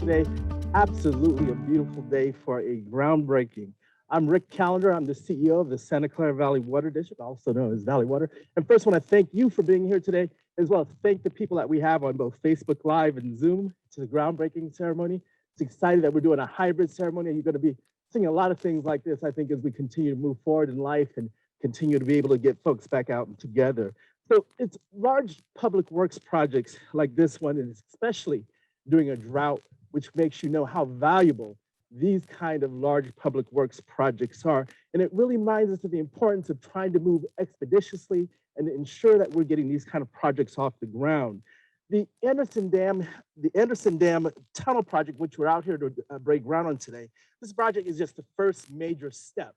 today. Absolutely a beautiful day for a groundbreaking. I'm Rick Callender. I'm the CEO of the Santa Clara Valley Water District, also known as Valley Water. And first, I want to thank you for being here today, as well as thank the people that we have on both Facebook Live and Zoom to the groundbreaking ceremony. It's exciting that we're doing a hybrid ceremony. You're going to be seeing a lot of things like this, I think, as we continue to move forward in life and continue to be able to get folks back out and together. So it's large public works projects like this one, and especially during a drought, which makes you know how valuable these kind of large public works projects are. And it really reminds us of the importance of trying to move expeditiously and ensure that we're getting these kind of projects off the ground. The Anderson Dam Tunnel Project, which we're out here to break ground on today, this project is just the first major step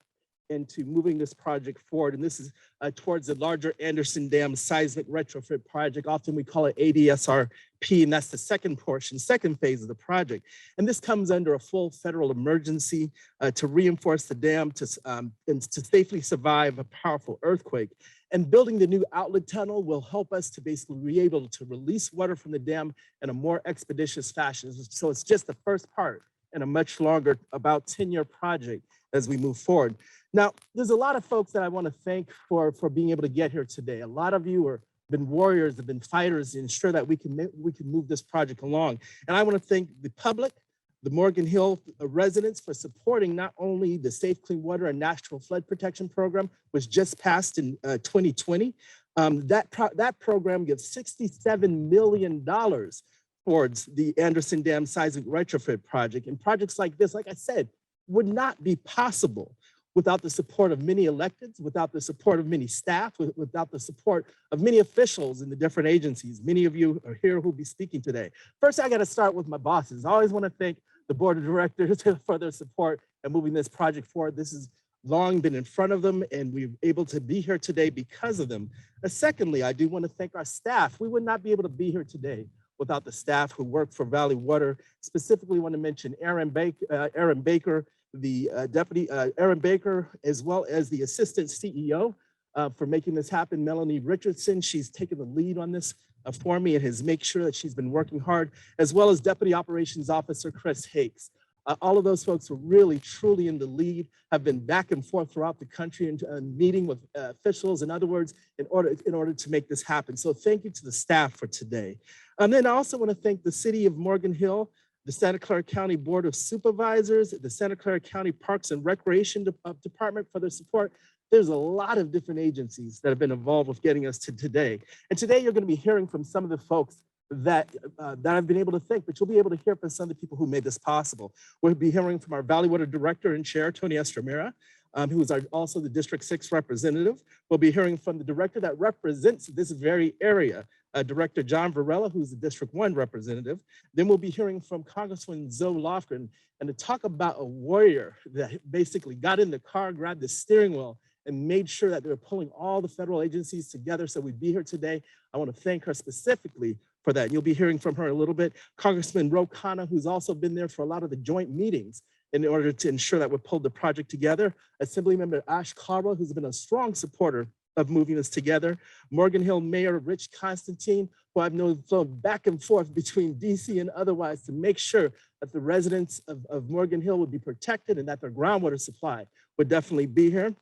into moving this project forward. And this is towards the larger Anderson Dam seismic retrofit project. Often we call it ADSRP, and that's the second phase of the project. And this comes under a full federal emergency to reinforce the dam and to safely survive a powerful earthquake. And building the new outlet tunnel will help us to basically be able to release water from the dam in a more expeditious fashion. So it's just the first part in a much longer, about 10-year project as we move forward. Now, there's a lot of folks that I want to thank for being able to get here today. A lot of you have been warriors, have been fighters to ensure that we can move this project along. And I want to thank the public, the Morgan Hill residents for supporting not only the Safe Clean Water and National Flood Protection Program, which just passed in 2020. That program gives $67 million towards the Anderson Dam seismic retrofit project. And projects like this, like I said, would not be possible without the support of many electeds, without the support of many staff, without the support of many officials in the different agencies. Many of you are here who will be speaking today. First, I got to start with my bosses. I always want to thank the board of directors for their support and moving this project forward. This has long been in front of them, and we're able to be here today because of them. Secondly, I do want to thank our staff. We would not be able to be here today without the staff who work for Valley Water. Specifically want to mention Aaron Baker, the deputy Aaron Baker, as well as the assistant CEO for making this happen, Melanie Richardson. She's taken the lead on this for me and has made sure that she's been working hard, as well as Deputy Operations Officer Chris Hakes. All of those folks are really, truly in the lead, have been back and forth throughout the country and meeting with officials, in other words, in order to make this happen. So thank you to the staff for today. And then I also want to thank the City of Morgan Hill, the Santa Clara County Board of Supervisors, the Santa Clara County Parks and Recreation Department for their support. There's a lot of different agencies that have been involved with getting us to today. And today you're going to be hearing from some of the folks that I've been able to thank, but you'll be able to hear from some of the people who made this possible. We'll be hearing from our Valley Water Director and Chair, Tony Estremera, who is also the District 6 representative. We'll be hearing from the director that represents this very area, Director John Varela, who's the District 1 representative. Then we'll be hearing from Congresswoman Zoe Lofgren, and to talk about a warrior that basically got in the car, grabbed the steering wheel, and made sure that they were pulling all the federal agencies together so we'd be here today. I want to thank her specifically for that. You'll be hearing from her a little bit. Congressman Ro Khanna, who's also been there for a lot of the joint meetings in order to ensure that we pulled the project together. Assemblymember Ash Carwell, who's been a strong supporter of moving this together. Morgan Hill Mayor Rich Constantine, who I've known flown back and forth between DC and otherwise to make sure that the residents of Morgan Hill would be protected and that their groundwater supply would definitely be here.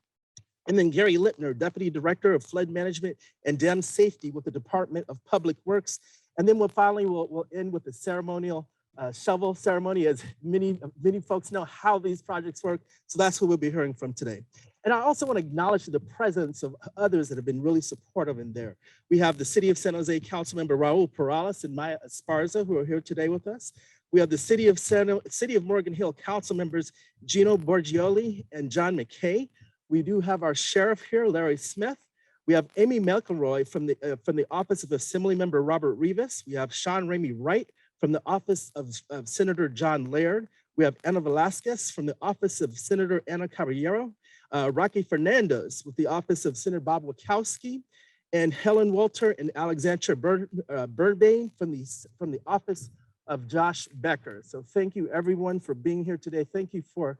And then Gary Littner, Deputy Director of Flood Management and Dam Safety with the Department of Public Works. And then we'll end with the ceremonial shovel ceremony, as many folks know how these projects work. So that's who we'll be hearing from today. And I also want to acknowledge the presence of others that have been really supportive in there. We have the City of San Jose Councilmember Raul Perales and Maya Esparza, who are here today with us. We have the City of Morgan Hill Council members Gino Borgioli and John McKay. We do have our sheriff here, Larry Smith. We have Amy McElroy from the Office of Assemblymember Robert Rivas. We have Sean Ramey Wright from the Office of Senator John Laird. We have Ana Velasquez from the Office of Senator Ana Caballero. Rocky Fernandez with the Office of Senator Bob Wachowski, and Helen Walter and Alexandra Birdbane from the Office of Josh Becker. So thank you everyone for being here today. Thank you for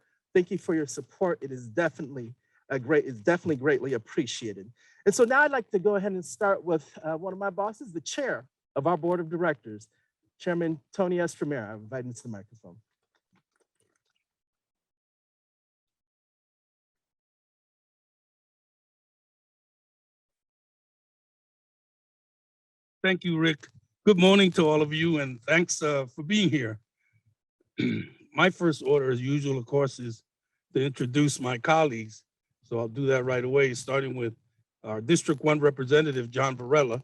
your support. It is definitely greatly appreciated. And so now I'd like to go ahead and start with one of my bosses, the chair of our board of directors, Chairman Tony Estremera. I invite him to the microphone. Thank you, Rick. Good morning to all of you, and thanks for being here. My first order, as usual, of course, is to introduce my colleagues. So I'll do that right away, starting with our District 1 Representative, John Varela.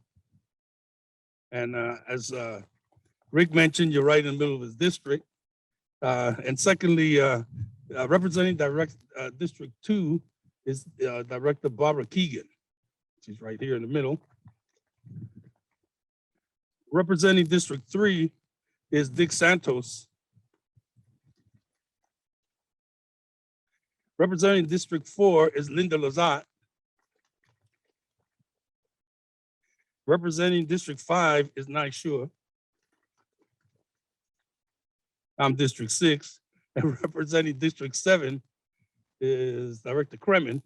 And as Rick mentioned, you're right in the middle of his district. And secondly, representing District 2 is Director Barbara Keegan. She's right here in the middle. Representing District 3 is Dick Santos. Representing District 4 is Linda Lazat. Representing District 5 is Naishua. I'm District 6. And representing District 7 is Director Kremen,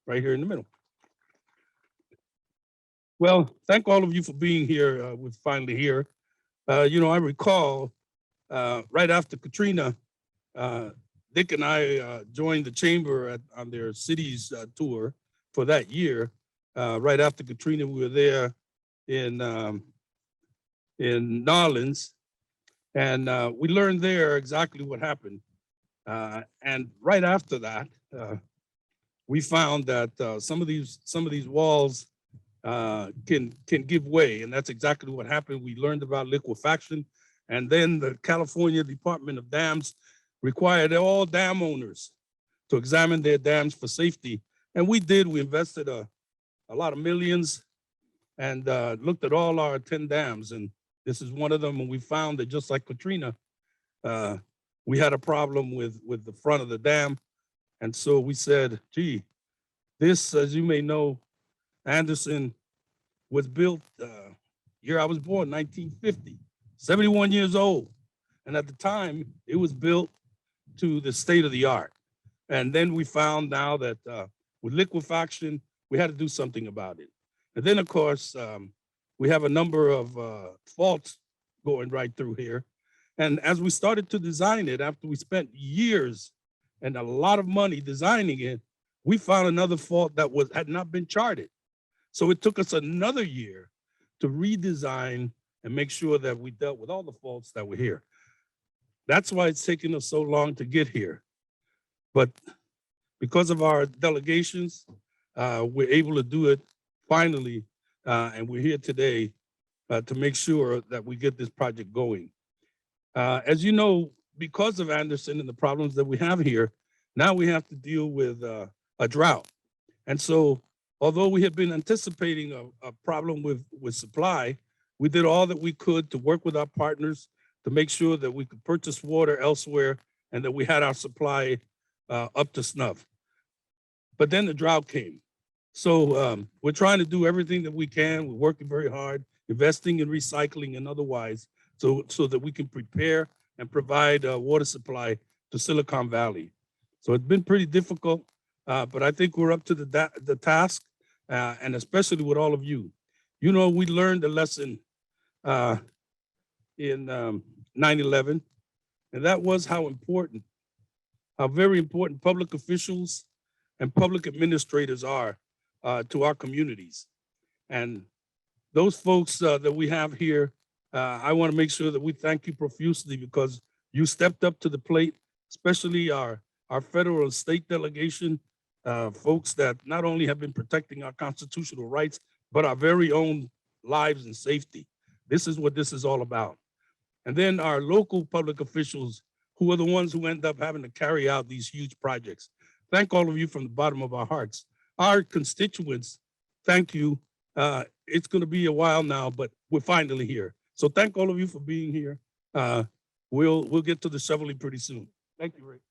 right here in the middle. Well, thank all of you for being here. We're finally here. You know, I recall right after Katrina, Dick and I joined the chamber on their cities tour for that year. Right after Katrina, we were there in Narlands, and we learned there exactly what happened. And right after that, we found that some of these walls can give way, and that's exactly what happened. We learned about liquefaction, and then the California Department of Dams required all dam owners to examine their dams for safety, and we did. We invested a lot of millions and looked at all our 10 dams, and this is one of them. And we found that just like Katrina, we had a problem with the front of the dam, and so we said, gee, this, as you may know, Anderson was built year I was born, 1950, 71 years old. And at the time, it was built to the state of the art. And then we found now that with liquefaction, we had to do something about it. And then, of course, we have a number of faults going right through here. And as we started to design it, after we spent years and a lot of money designing it, we found another fault that had not been charted. So it took us another year to redesign and make sure that we dealt with all the faults that were here. That's why it's taken us so long to get here. But because of our delegations, we're able to do it finally. And we're here today to make sure that we get this project going. As you know, because of Anderson and the problems that we have here, now we have to deal with a drought. And so, although we had been anticipating a problem with supply, we did all that we could to work with our partners to make sure that we could purchase water elsewhere and that we had our supply up to snuff. But then the drought came. So we're trying to do everything that we can. We're working very hard, investing in recycling and otherwise, so that we can prepare and provide water supply to Silicon Valley. So it's been pretty difficult, but I think we're up to the task, and especially with all of you. You know, we learned a lesson in 9/11, and that was how very important public officials and public administrators are to our communities. And those folks that we have here, I want to make sure that we thank you profusely because you stepped up to the plate, especially our federal and state delegation, folks that not only have been protecting our constitutional rights, but our very own lives and safety. This is what this is all about. And then our local public officials, who are the ones who end up having to carry out these huge projects. Thank all of you from the bottom of our hearts. Our constituents, thank you. It's going to be a while now, but we're finally here. So thank all of you for being here. We'll get to the shoveling pretty soon. Thank you, Rick.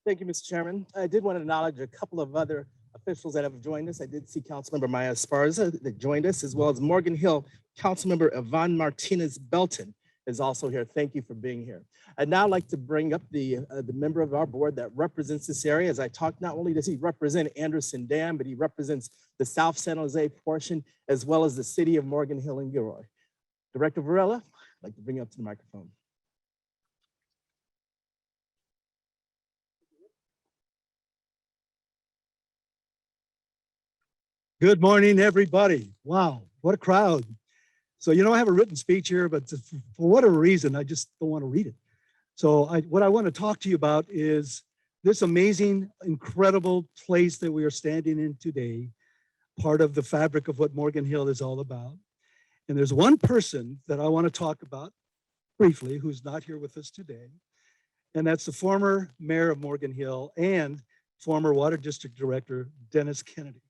Thank you, Mr. Chairman. I did want to acknowledge a couple of other officials that have joined us. I did see Councilmember Maya Esparza that joined us, as well as Morgan Hill, Councilmember Yvonne Martinez Belton. is also here. Thank you for being here. I'd now like to bring up the member of our board that represents this area. As I talk, not only does he represent Anderson Dam, but he represents the South San Jose portion, as well as the city of Morgan Hill and Gilroy. Director Varela, I'd like to bring you up to the microphone. Good morning, everybody. Wow, what a crowd. So, I have a written speech here, but for whatever reason, I just don't want to read it. So what I want to talk to you about is this amazing, incredible place that we are standing in today, part of the fabric of what Morgan Hill is all about. And there's one person that I want to talk about briefly, who's not here with us today. And that's the former mayor of Morgan Hill and former Water District Director, Dennis Kennedy.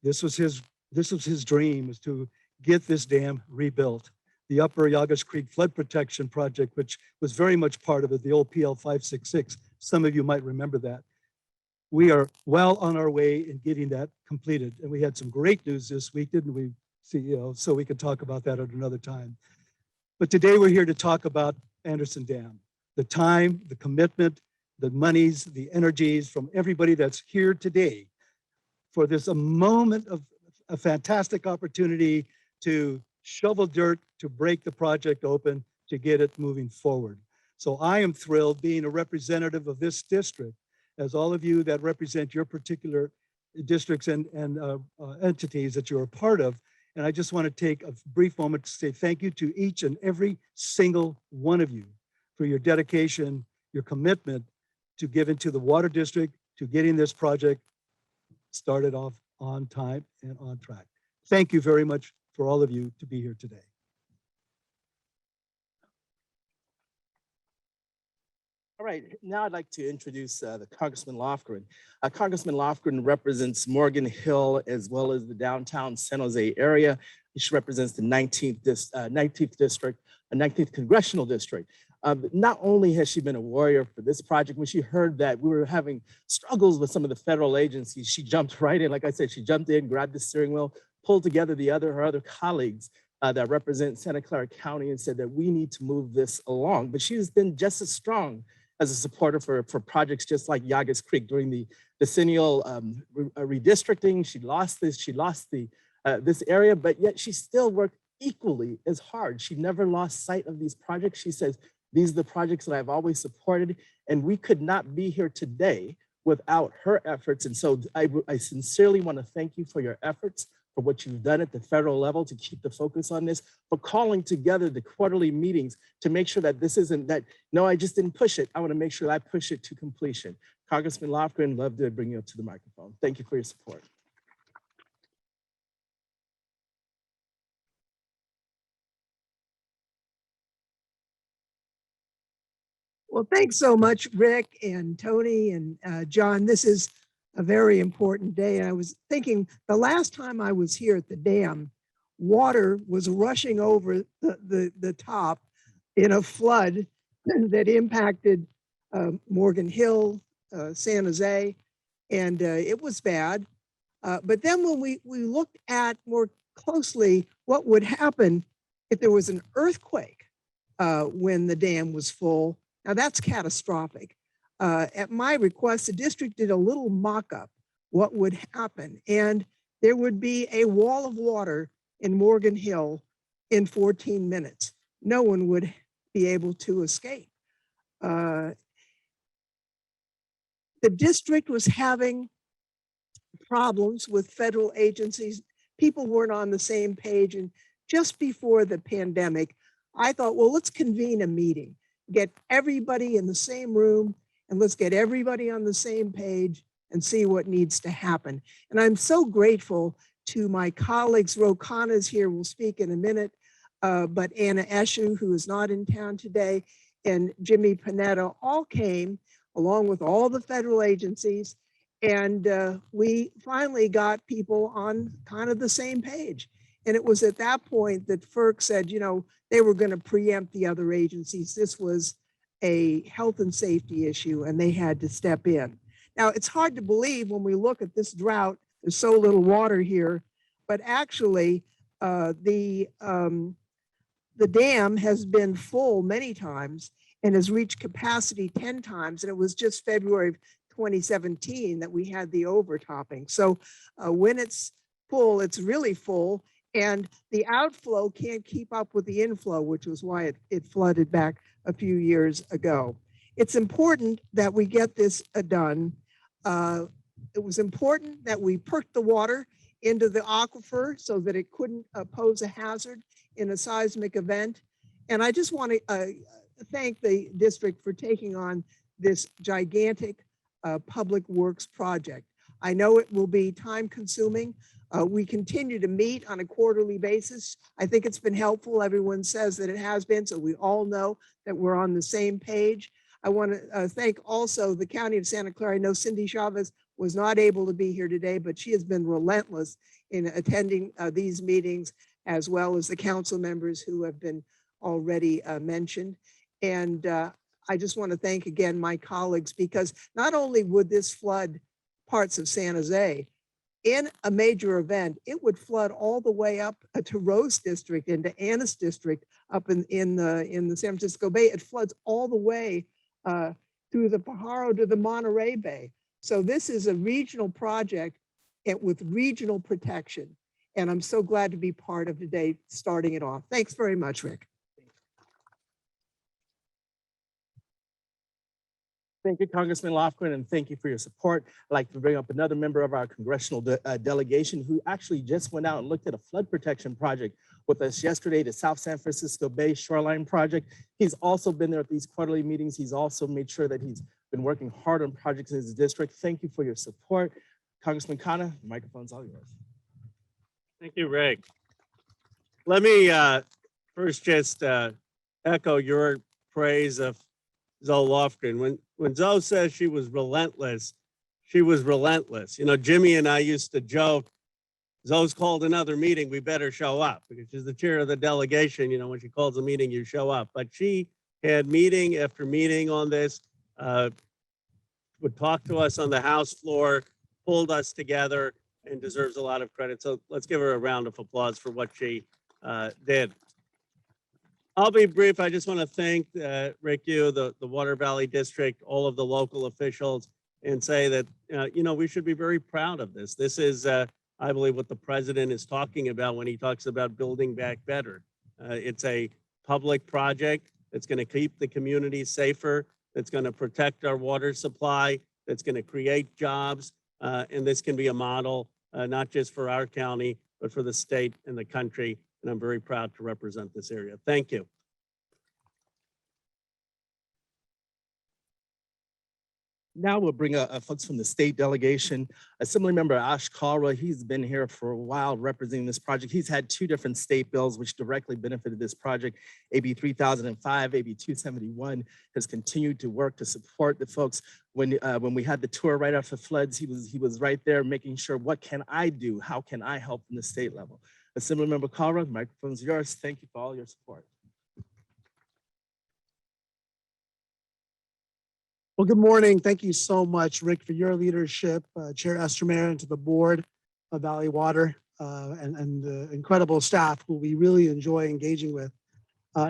This was his dream, was to get this dam rebuilt. The Upper Yagas Creek Flood Protection Project, which was very much part of it, the old PL 566. Some of you might remember that. We are well on our way in getting that completed. And we had some great news this week, didn't we, CEO? So we could talk about that at another time. But today we're here to talk about Anderson Dam. The time, the commitment, the monies, the energies from everybody that's here today for this a moment of a fantastic opportunity to shovel dirt, to break the project open, to get it moving forward. So I am thrilled being a representative of this district, as all of you that represent your particular districts and entities that you're a part of. And I just want to take a brief moment to say thank you to each and every single one of you for your dedication, your commitment to give into the water district, to getting this project started off on time and on track. Thank you very much for all of you to be here today. All right, now I'd like to introduce the Congressman Lofgren. Congressman Lofgren represents Morgan Hill as well as the downtown San Jose area. She represents the 19th district, 19th Congressional District. Not only has she been a warrior for this project, when she heard that we were having struggles with some of the federal agencies, she jumped right in. Like I said, she jumped in, grabbed the steering wheel, pulled together her other colleagues that represent Santa Clara County and said that we need to move this along. But she has been just as strong as a supporter for projects just like Yagas Creek during the decennial redistricting. She lost this area, but yet she still worked equally as hard. She never lost sight of these projects. She says, these are the projects that I've always supported, and we could not be here today without her efforts. And so I sincerely want to thank you for your efforts, for what you've done at the federal level to keep the focus on this, for calling together the quarterly meetings to make sure that this isn't that, no, I just didn't push it. I want to make sure that I push it to completion. Congressman Lofgren, love to bring you up to the microphone. Thank you for your support. Well, thanks so much, Rick and Tony and John. This is a very important day. I was thinking the last time I was here at the dam, water was rushing over the top in a flood that impacted Morgan Hill, San Jose, and it was bad. But then when we looked at more closely what would happen if there was an earthquake when the dam was full, now that's catastrophic. At my request, the district did a little mock-up what would happen, and there would be a wall of water in Morgan Hill in 14 minutes. No one would be able to escape. The district was having problems with federal agencies. People weren't on the same page, and just before the pandemic, I thought, well, let's convene a meeting, get everybody in the same room, and let's get everybody on the same page and see what needs to happen. And I'm so grateful to my colleagues. Ro Khanna is here, will speak in a minute, but Anna Eshu, who is not in town today, and Jimmy Panetta all came along with all the federal agencies. And we finally got people on kind of the same page. And it was at that point that FERC said, you know, they were going to preempt the other agencies. This was a health and safety issue, and they had to step in. Now, it's hard to believe when we look at this drought, there's so little water here, but actually the the dam has been full many times and has reached capacity 10 times. And it was just February of 2017 that we had the overtopping. So when it's full, it's really full. And the outflow can't keep up with the inflow, which was why it flooded back a few years ago. It's important that we get this done. It was important that we perked the water into the aquifer so that it couldn't pose a hazard in a seismic event. And I just want to thank the district for taking on this gigantic public works project. I know it will be time consuming. We continue to meet on a quarterly basis. I think it's been helpful. Everyone says that it has been, so we all know that we're on the same page. I want to thank also the County of Santa Clara. I know Cindy Chavez was not able to be here today, but she has been relentless in attending these meetings, as well as the council members who have been already mentioned. And I just want to thank again my colleagues, because not only would this flood parts of San Jose, in a major event, it would flood all the way up to Rose District, into Annis District, up in the San Francisco Bay. It floods all the way through the Pajaro to the Monterey Bay. So this is a regional project with regional protection. And I'm so glad to be part of today, starting it off. Thanks very much, Rick. Thank you, Congressman Lofgren, and thank you for your support. I'd like to bring up another member of our congressional delegation who actually just went out and looked at a flood protection project with us yesterday, the South San Francisco Bay Shoreline Project. He's also been there at these quarterly meetings. He's also made sure that he's been working hard on projects in his district. Thank you for your support. Congressman Khanna, the microphone's all yours. Thank you, Rick. Let me first just echo your praise of Zoe Lofgren. When Zoe says she was relentless, she was relentless. You know, Jimmy and I used to joke, Zoe's called another meeting, we better show up, because she's the chair of the delegation. You know, when she calls a meeting, you show up. But she had meeting after meeting on this, would talk to us on the House floor, pulled us together, and deserves a lot of credit. So let's give her a round of applause for what she did. I'll be brief. I just want to thank Rick, you, the Water Valley District, all of the local officials, and say that, you know, we should be very proud of this. This is, I believe, what the president is talking about when he talks about building back better. It's a public project that's going to keep the community safer, that's going to protect our water supply, that's going to create jobs, and this can be a model, not just for our county, but for the state and the country. And I'm very proud to represent this area. Thank you. Now we'll bring folks from the state delegation. Assembly member Ash Kalra, he's been here for a while representing this project. He's had two different state bills which directly benefited this project. AB 3005, AB 271 has continued to work to support the folks. When we had the tour right after floods, he was right there making sure, what can I do? How can I help from the state level? Assembly member Kalra, the microphone's yours. Thank you for all your support. Well, good morning. Thank you so much, Rick, for your leadership, Chair Estermeyer, and to the board of Valley Water, and the incredible staff who we really enjoy engaging with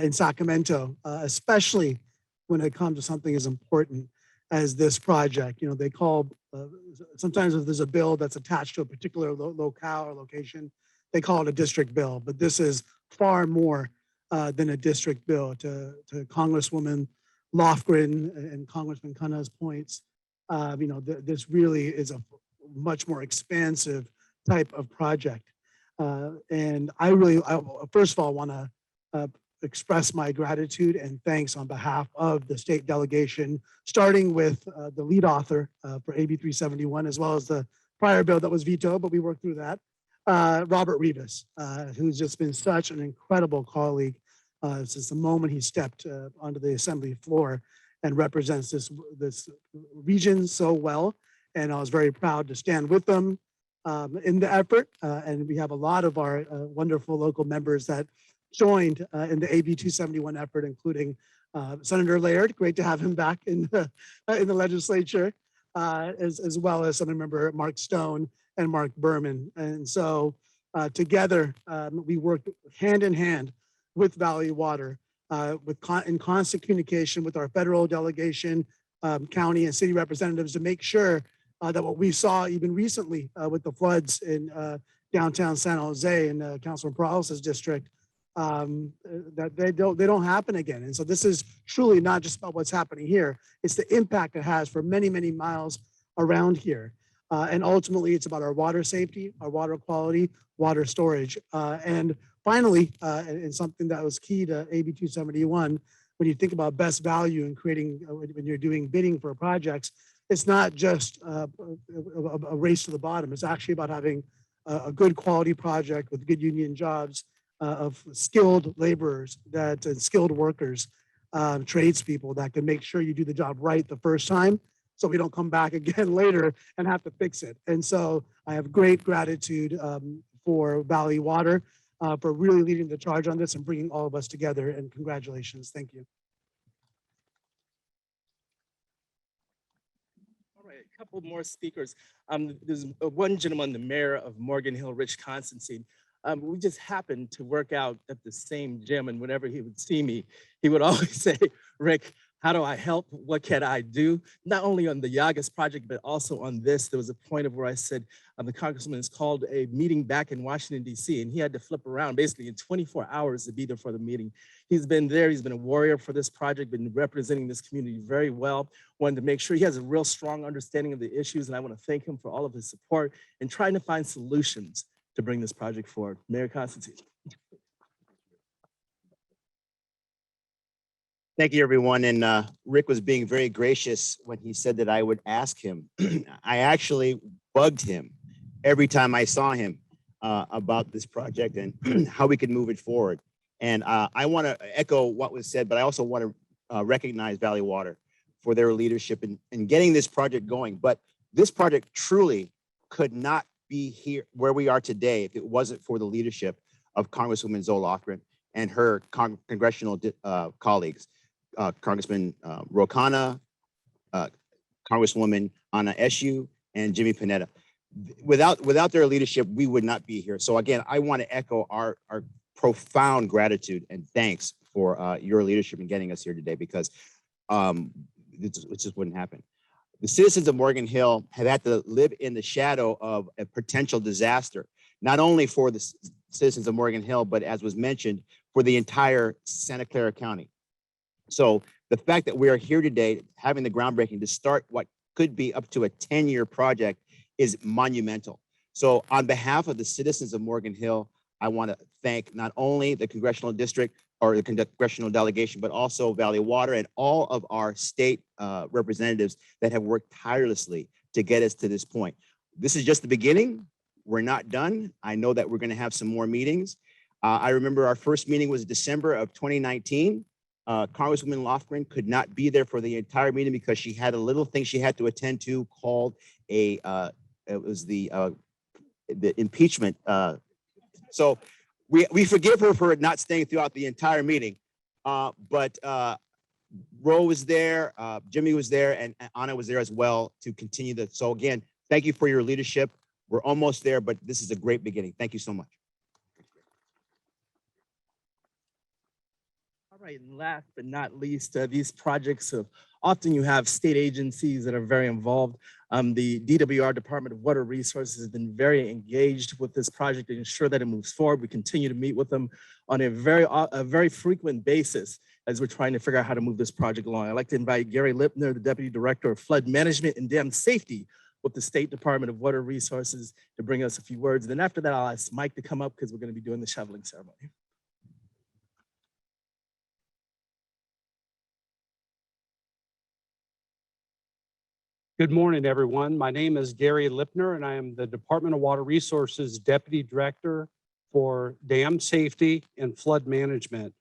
in Sacramento, especially when it comes to something as important as this project. You know, they call, sometimes if there's a bill that's attached to a particular locale or location, they call it a district bill, but this is far more than a district bill. To Congresswoman Lofgren and Congressman Khanna's points, you know, this really is a much more expansive type of project. And I first of all want to express my gratitude and thanks on behalf of the state delegation, starting with the lead author for AB 371, as well as the prior bill that was vetoed, but we worked through that, Robert Rivas, who's just been such an incredible colleague since the moment he stepped onto the assembly floor, and represents this region so well. And I was very proud to stand with them in the effort. And we have a lot of our wonderful local members that joined in the AB 271 effort, including Senator Laird. Great to have him back in the legislature, as well as Senator member Mark Stone and Mark Berman. And so together we worked hand in hand with Valley Water, in constant communication with our federal delegation, county and city representatives to make sure that what we saw even recently with the floods in downtown San Jose in Councilman Peralez's district, that they don't happen again. And so this is truly not just about what's happening here. It's the impact it has for many, many miles around here. And ultimately, it's about our water safety, our water quality, water storage. And finally, and something that was key to AB 271, when you think about best value and creating, when you're doing bidding for projects, it's not just a race to the bottom. It's actually about having a good quality project with good union jobs of skilled laborers and skilled workers, tradespeople that can make sure you do the job right the first time, so we don't come back again later and have to fix it. And so I have great gratitude for Valley Water for really leading the charge on this and bringing all of us together. And congratulations. Thank you. All right, a couple more speakers. There's one gentleman, the mayor of Morgan Hill, Rich Constantine. We just happened to work out at the same gym, and whenever he would see me, he would always say, Rick, how do I help? What can I do? Not only on the Yagas project, but also on this. There was a point of where I said, the congressman has called a meeting back in Washington, D.C., and he had to flip around basically in 24 hours to be there for the meeting. He's been there. He's been a warrior for this project, been representing this community very well. Wanted to make sure he has a real strong understanding of the issues, and I want to thank him for all of his support and trying to find solutions to bring this project forward. Mayor Constantine. Thank you, everyone. And Rick was being very gracious when he said that I would ask him. I actually bugged him every time I saw him about this project and how we could move it forward. And I want to echo what was said, but I also want to recognize Valley Water for their leadership in getting this project going. But this project truly could not be here where we are today if it wasn't for the leadership of Congresswoman Zoe Lofgren and her congressional colleagues. Congressman Rokana, Congresswoman Anna Eshoo, and Jimmy Panetta. Without their leadership, we would not be here. So again, I want to echo our profound gratitude and thanks for your leadership in getting us here today, because it just wouldn't happen. The citizens of Morgan Hill have had to live in the shadow of a potential disaster, not only for the citizens of Morgan Hill, but as was mentioned, for the entire Santa Clara County. So the fact that we are here today, having the groundbreaking to start what could be up to a 10-year project is monumental. So on behalf of the citizens of Morgan Hill, I want to thank not only the congressional district or the congressional delegation, but also Valley Water and all of our state representatives that have worked tirelessly to get us to this point. This is just the beginning. We're not done. I know that we're going to have some more meetings. I remember our first meeting was December of 2019. Congresswoman Lofgren could not be there for the entire meeting because she had a little thing she had to attend to called it was the impeachment. So we forgive her for not staying throughout the entire meeting. But Ro was there, Jimmy was there, and Anna was there as well to continue that. So again, thank you for your leadership. We're almost there, but this is a great beginning. Thank you so much. All right, and last but not least, these projects often you have state agencies that are very involved. The DWR, Department of Water Resources, has been very engaged with this project to ensure that it moves forward. We continue to meet with them on a very frequent basis as we're trying to figure out how to move this project along. I'd like to invite Gary Lipner, the Deputy Director of Flood Management and Dam Safety with the State Department of Water Resources, to bring us a few words. And then after that, I'll ask Mike to come up because we're going to be doing the shoveling ceremony. Good morning, everyone. My name is Gary Lipner, and I am the Department of Water Resources Deputy Director for Dam Safety and Flood Management.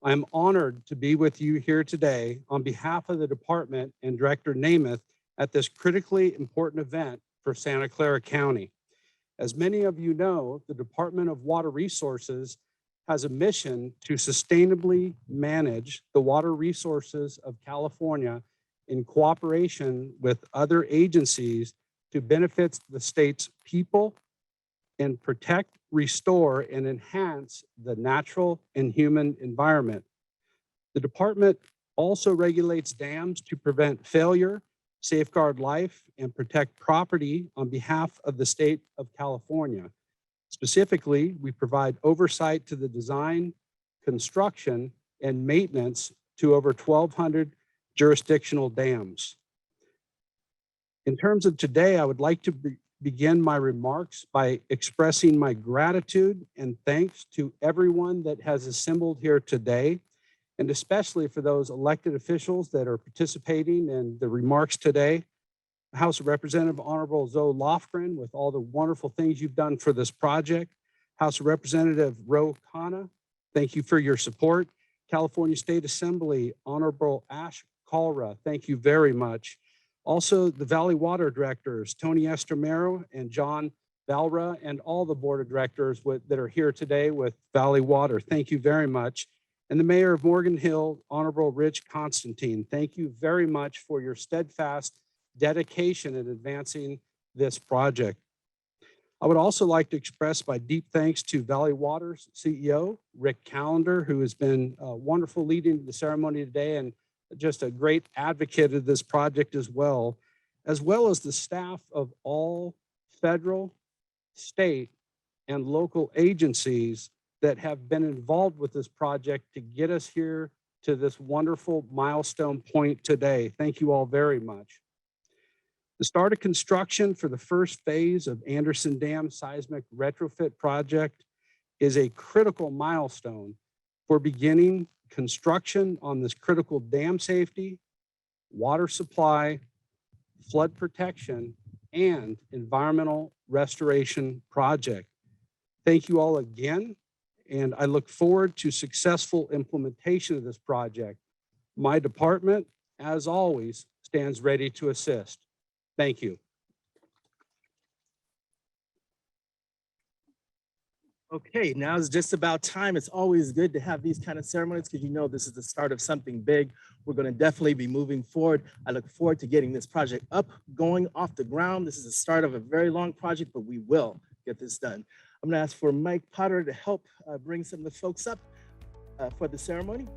I'm honored to be with you here today on behalf of the department and Director Namath at this critically important event for Santa Clara County. As many of you know, the Department of Water Resources has a mission to sustainably manage the water resources of California in cooperation with other agencies to benefit the state's people, and protect, restore, and enhance the natural and human environment. The department also regulates dams to prevent failure, safeguard life, and protect property on behalf of the state of California. Specifically, we provide oversight to the design, construction, and maintenance to over 1,200 jurisdictional dams. In terms of today, I would like to begin my remarks by expressing my gratitude and thanks to everyone that has assembled here today, and especially for those elected officials that are participating in the remarks today. House of Representative Honorable Zoe Lofgren, with all the wonderful things you've done for this project. House of Representative Ro Khanna, thank you for your support. California State Assembly Honorable Ash Kalra, thank you very much. Also, the Valley Water Directors, Tony Estramero and John Valra, and all the Board of Directors that are here today with Valley Water, thank you very much. And the Mayor of Morgan Hill, Honorable Rich Constantine, thank you very much for your steadfast dedication in advancing this project. I would also like to express my deep thanks to Valley Water's CEO, Rick Callender, who has been wonderful leading the ceremony today and just a great advocate of this project as well as the staff of all federal, state, and local agencies that have been involved with this project to get us here to this wonderful milestone point today. Thank you all very much. The start of construction for the first phase of Anderson Dam seismic retrofit project is a critical milestone for beginning construction on this critical dam safety, water supply, flood protection, and environmental restoration project. Thank you all again, and I look forward to successful implementation of this project. My department, as always, stands ready to assist. Thank you. Okay, now is just about time. It's always good to have these kind of ceremonies because you know this is the start of something big. We're going to definitely be moving forward. I look forward to getting this project up, going off the ground. This is the start of a very long project, but we will get this done. I'm going to ask for Mike Potter to help bring some of the folks up for the ceremony.